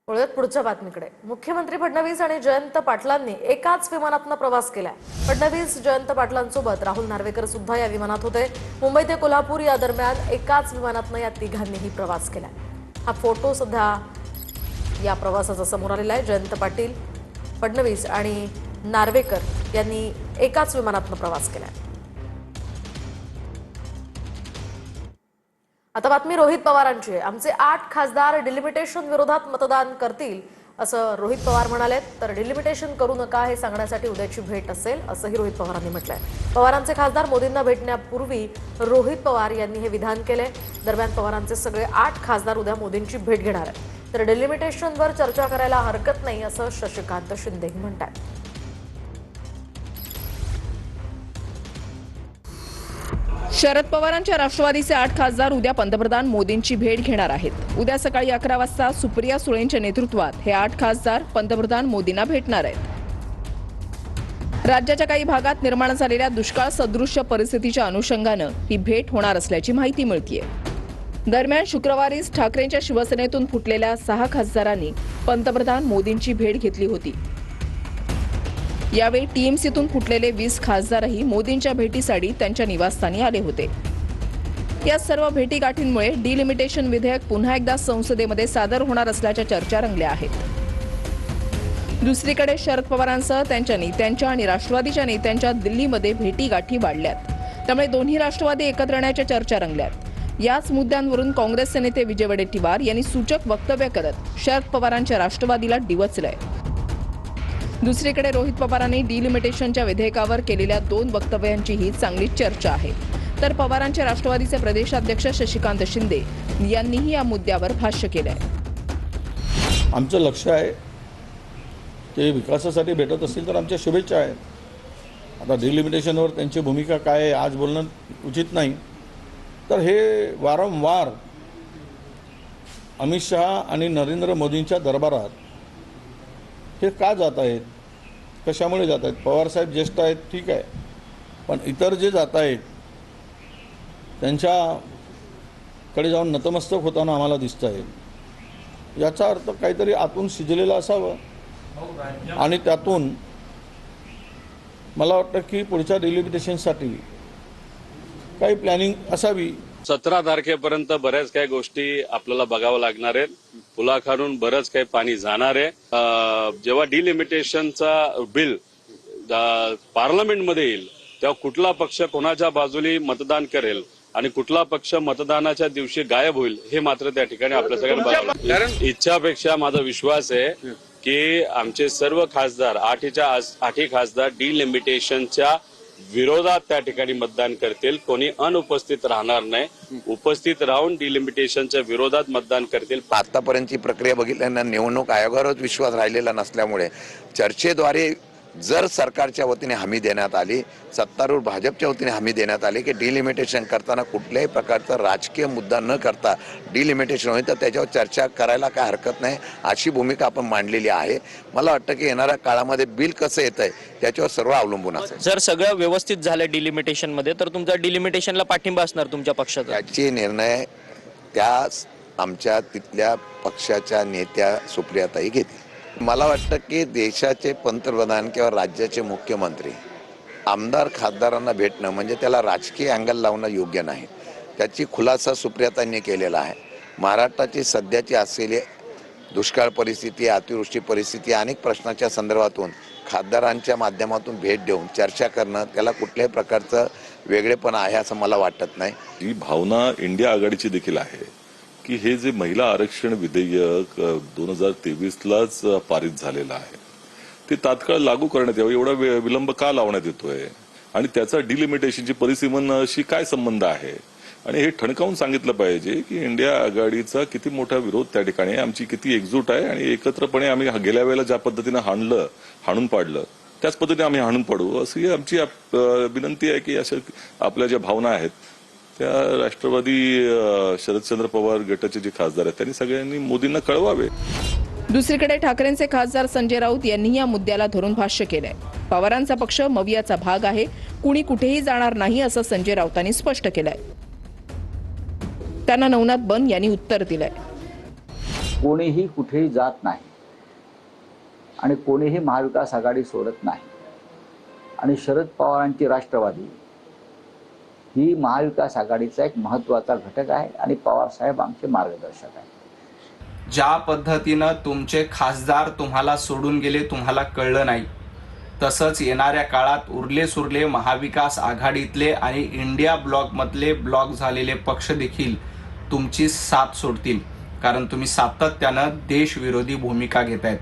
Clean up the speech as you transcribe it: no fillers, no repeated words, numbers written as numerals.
वळूयात पुढच्या बातमीकडे। मुख्यमंत्री फडणवीस आणि जयंत पाटलांनी एकाच विमानातून प्रवास केलाय। फडणवीस जयंत पाटलांसोबत राहुल नार्वेकर सुद्धा या विमानात होते। मुंबई ते कोल्हापूर या दरम्यान एकाच विमानातून या तिघांनीही प्रवास केलाय। हा फोटो सध्या या प्रवासाचा समोर आलेला आहे। जयंत पाटील, फडणवीस आणि नार्वेकर यांनी एकाच विमानातून प्रवास केलाय। आता बातमी रोहित पवारांची आहे। आमचे 8 खासदार डिलिमिटेशन विरोधात मतदान करतील असं रोहित पवार म्हणाले। तर डिलिमिटेशन करू नका हे सांगण्यासाठी उद्याची भेट असेल असंही रोहित पवारांनी म्हटलंय। पवारांचे खासदार मोदींना भेटण्यापूर्वी रोहित पवार यांनी हे विधान केले। दरम्यान पवारांचे सगळे 8 खासदार उद्या मोदींची भेट घेणार आहेत। तर डिलिमिटेशनवर चर्चा करायला हरकत नाही असं शशिकांत शिंदेही म्हणतात। शरद पवारांच्या राष्ट्रवादीचे 8 खासदार उद्या पंतप्रधान मोदींची भेट घेणार आहेत। उद्या सकाळी 11 वाजता सुप्रिया सुळेंच्या नेतृत्वात हे 8 खासदार पंतप्रधान मोदींना भेटणार आहेत। राज्याच्या काही भागात निर्माण झालेल्या दुष्काळ सदृश्य परिस्थितीच्या अनुषंगानं ही भेट होणार असल्याची माहिती मिळतेय। दरम्यान शुक्रवारीच ठाकरेंच्या शिवसेनेतून फुटलेल्या 6 खासदारांनी पंतप्रधान मोदींची भेट घेतली होती। यावेळी टीएमसीतून फुटलेले 20 खासदारही मोदींच्या भेटीसाठी त्यांच्या निवासस्थानी आले होते। या सर्व भेटीगाठींमुळे डिलिमिटेशन विधेयक पुन्हा एकदा संसदेमध्ये सादर होणार असल्याच्या चर्चा रंगल्या आहेत। दुसरीकडे शरद पवारांसह त्यांच्या नेत्यांच्या आणि राष्ट्रवादीच्या नेत्यांच्या दिल्लीमध्ये भेटीगाठी वाढल्यात। त्यामुळे दोन्ही राष्ट्रवादी एकत्र येण्याच्या चर्चा रंगल्यात। याच मुद्द्यांवरून काँग्रेसचे नेते विजय वडेट्टीवार यांनी सूचक वक्तव्य करत शरद पवारांच्या राष्ट्रवादीला डिवचलंय। दुसरीकडे रोहित पवारांनी डिलिमिटेशनच्या विधेयकावर केलेल्या 2 वक्तव्यांचीही चांगली चर्चा आहे। तर पवारांच्या राष्ट्रवादीचे प्रदेशाध्यक्ष शशिकांत शिंदे यांनीही या मुद्द्यावर भाष्य केलंय। आमचं लक्ष आहे ते विकासासाठी भेटत असतील तर आमच्या शुभेच्छा आहेत। आता डिलिमिटेशनवर त्यांची भूमिका काय आहे आज बोलणं उचित नाही। तर हे वारंवार अमित शहा आणि नरेंद्र मोदींच्या दरबारात हे का जात आहेत, कशामुळे जात आहेत? पवारसाहेब ज्येष्ठ आहेत ठीक आहे, पण इतर जे जात आहेत त्यांच्याकडे जाऊन नतमस्तक होताना आम्हाला दिसत आहे। याचा अर्थ काहीतरी आतून शिजलेलं असावं आणि त्यातून मला वाटतं की पुढच्या डिलिमिटेशनसाठी काही प्लॅनिंग असावी। 17 तारखेपर्यंत बऱ्याच काही गोष्टी आपल्याला बघावं लागणार आहेत। पुलाखालून बरंच काही पाणी जाणार आहे। जेव्हा डिलिमिटेशनचा बिल पार्लमेंटमध्ये येईल तेव्हा कुठला पक्ष कोणाच्या बाजूने मतदान करेल आणि कुठला पक्ष मतदानाच्या दिवशी गायब होईल हे मात्र त्या ठिकाणी आपल्या सगळ्यांना बघावं लागेल। कारण इच्छापेक्षा माझा विश्वास आहे की आमचे सर्व खासदार 8 खासदार डिलिमिटेशनच्या विरोधात त्या ठिकाणी मतदान करतील। कोणी अनुपस्थित राहणार नाही, उपस्थित राहून डिलिमिटेशनच्या विरोधात मतदान करतील। आतापर्यंतची प्रक्रिया बघितल्यानं निवडणूक आयोगावरच विश्वास राहिलेला नसल्यामुळे चर्चेद्वारे जर सरकारच्या वतीने हमी देण्यात आली, सत्तारूढ भाजपच्या वतीने हमी देण्यात आली की डिलिमिटेशन करताना कुठल्याही प्रकारचा राजकीय मुद्दा न करता डिलिमिटेशन होईल तर त्याच्यावर चर्चा करायला काय हरकत नाही अशी भूमिका आपण मांडलेली आहे। मला वाटतं की येणाऱ्या काळामध्ये बिल कसं येतंय त्याच्यावर सर्व अवलंबून असेल। जर सगळं व्यवस्थित झालं डिलिमिटेशन मध्ये तर तुमचा डिलिमिटेशनला पाठिंबा असणार तुमच्या पक्षाचा? याचे निर्णय त्या आमच्या तिथल्या पक्षाच्या नेत्या सुप्रियाताई घेतील। मला वाटतं की देशाचे पंतप्रधान किंवा राज्याचे मुख्यमंत्री आमदार खासदारांना भेटणं म्हणजे त्याला राजकीय अँगल लावणं योग्य नाही। त्याची खुलासा सुप्रियाताईंनी केलेला आहे। महाराष्ट्राची सध्याची असलेली दुष्काळ परिस्थिती, अतिवृष्टी परिस्थिती, अनेक प्रश्नाच्या संदर्भातून खासदारांच्या माध्यमातून भेट देऊन चर्चा करणं त्याला कुठल्याही प्रकारचं वेगळेपणा आहे असं मला वाटत नाही। ही भावना इंडिया आघाडीची देखील आहे की हे जे महिला आरक्षण विधेयक 2023लाच पारित झालेलं आहे ते तात्काळ लागू करण्यात यावं, एवढा विलंब का लावण्यात येतोय आणि त्याचा डिलिमिटेशनची परिसीमनाशी काय संबंध आहे आणि हे ठणकावून सांगितलं पाहिजे की इंडिया आघाडीचा किती मोठा विरोध त्या ठिकाणी आहे, आमची किती एकजूट आहे आणि एकत्रपणे आम्ही गेल्या वेळेला ज्या पद्धतीनं हाणून पाडलं त्याच पद्धतीने आम्ही हाणून पाडू अशी आमची विनंती आहे की अशा आपल्या ज्या भावना आहेत त्या राष्ट्रवादी शरदचंद्र पवार गटाचे जे खासदार आहेत त्यांनी सगळ्यांनी मोदींना कळवावे। दुसरीकडे ठाकरेंचे खासदार संजय राऊत यांनी या मुद्द्याला धरून भाष्य केलंय। पवारांचा पक्ष मवियाचा भाग आहे, कुणी कुठेही जाणार नाही असं संजय राऊतांनी स्पष्ट केलंय। त्यांना नवनाथ बन यांनी उत्तर दिलंय। कोणीही कुठेही जात नाही आणि कोणीही महाविकास आघाडी सोडत नाही. आणि शरद पवारांची राष्ट्रवादी ही महाविकास आघाडीचा एक महत्त्वाचा घटक आहे आणि पवार साहेब आमचे मार्गदर्शक आहेत. ज्या पद्धतीनं तुमचे खासदार तुम्हाला सोडून गेले तुम्हाला कळलं नाही, तसंच येणाऱ्या काळात उरले सुरले महाविकास आघाडीतले आणि इंडिया ब्लॉकमधले ब्लॉक झालेले पक्ष देखील तुमची साथ सोडतील, कारण तुम्ही सातत्यानं देशविरोधी भूमिका घेतायत.